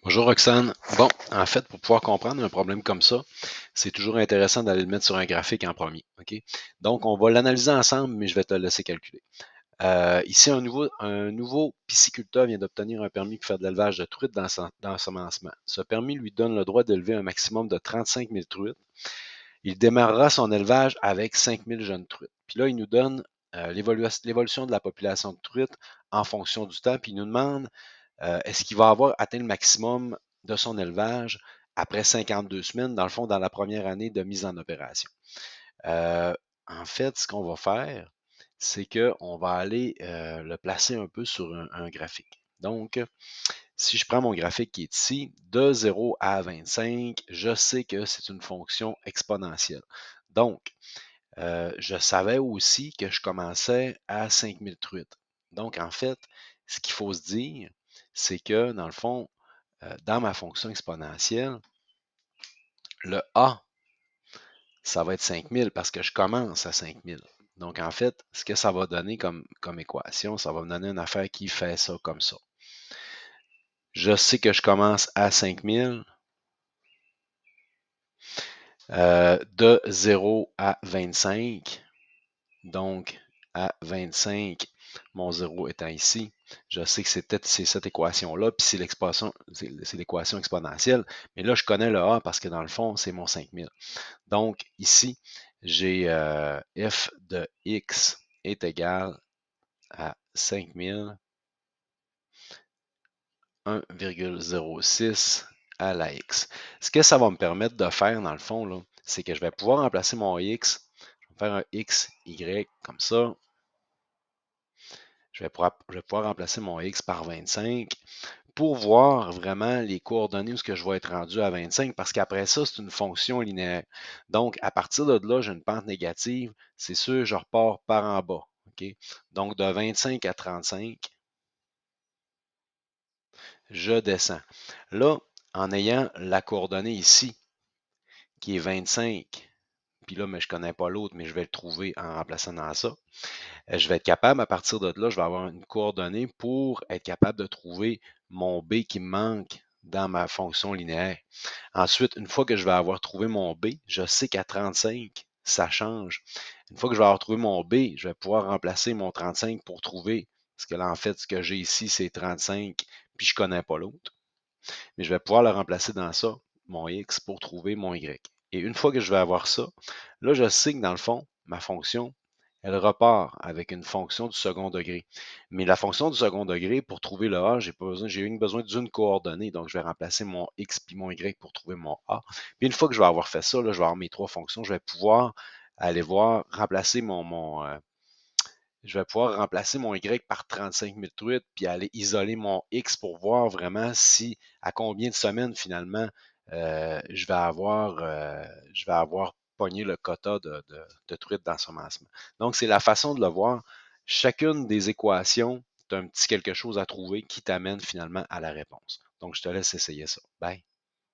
Bonjour Roxane. Bon, en fait, pour pouvoir comprendre un problème comme ça, c'est toujours intéressant d'aller le mettre sur un graphique en premier. OK? Donc, on va l'analyser ensemble, mais je vais te le laisser calculer. Ici, un nouveau pisciculteur vient d'obtenir un permis pour faire de l'élevage de truites d'ensemencement. Ce permis lui donne le droit d'élever un maximum de 35 000 truites. Il démarrera son élevage avec 5 000 jeunes truites. Puis là, il nous donne l'évolution de la population de truites en fonction du temps, puis il nous demande est-ce qu'il va avoir atteint le maximum de son élevage après 52 semaines, dans le fond, dans la première année de mise en opération? Euh, En fait, ce qu'on va faire, c'est qu'on va aller le placer un peu sur un graphique. Donc, si je prends mon graphique qui est ici, de 0 à 25, je sais que c'est une fonction exponentielle. Donc, je savais aussi que je commençais à 5000 truites. Donc, en fait, ce qu'il faut se dire, c'est que, dans le fond, dans ma fonction exponentielle, le A, ça va être 5000 parce que je commence à 5000. Donc, en fait, ce que ça va donner comme équation, ça va me donner une affaire qui fait ça comme ça. Je sais que je commence à 5000, de 0 à 25. Donc, à 25, mon 0 étant ici, je sais que c'est cette équation-là, puis c'est l'équation exponentielle. Mais là, je connais le A parce que dans le fond, c'est mon 5000. Donc, ici, j'ai f de x est égal à 5000, 1,06 à la x. Ce que ça va me permettre de faire, dans le fond, là, c'est que je vais pouvoir remplacer mon x. Je vais faire un x, y comme ça. Je vais pouvoir remplacer mon x par 25 pour voir vraiment les coordonnées où ce que je vais être rendu à 25, parce qu'après ça, c'est une fonction linéaire. Donc, à partir de là, j'ai une pente négative. C'est sûr, je repars par en bas. OK? Donc, de 25 à 35, je descends. Là, en ayant la coordonnée ici, qui est 25, puis là, mais je ne connais pas l'autre, mais je vais le trouver en remplaçant dans ça. Je vais être capable, à partir de là, je vais avoir une coordonnée pour être capable de trouver mon B qui me manque dans ma fonction linéaire. Ensuite, une fois que je vais avoir trouvé mon B, je sais qu'à 35, ça change. Une fois que je vais avoir trouvé mon B, je vais pouvoir remplacer mon 35 pour trouver, parce que là, en fait, ce que j'ai ici, c'est 35, puis je ne connais pas l'autre. Mais je vais pouvoir le remplacer dans ça, mon X, pour trouver mon Y. Et une fois que je vais avoir ça, là, je sais que dans le fond, ma fonction, elle repart avec une fonction du second degré. Mais la fonction du second degré, pour trouver le A, j'ai uniquement besoin d'une coordonnée. Donc, je vais remplacer mon X puis mon Y pour trouver mon A. Puis une fois que je vais avoir fait ça, là, je vais avoir mes trois fonctions, je vais pouvoir aller voir, remplacer je vais pouvoir remplacer mon Y par 35 000 tweets, puis aller isoler mon X pour voir vraiment si, à combien de semaines finalement, je vais avoir pogné le quota de tweets d'ensemencement. Donc, c'est la façon de le voir. Chacune des équations, tu as un petit quelque chose à trouver qui t'amène finalement à la réponse. Donc, je te laisse essayer ça. Bye.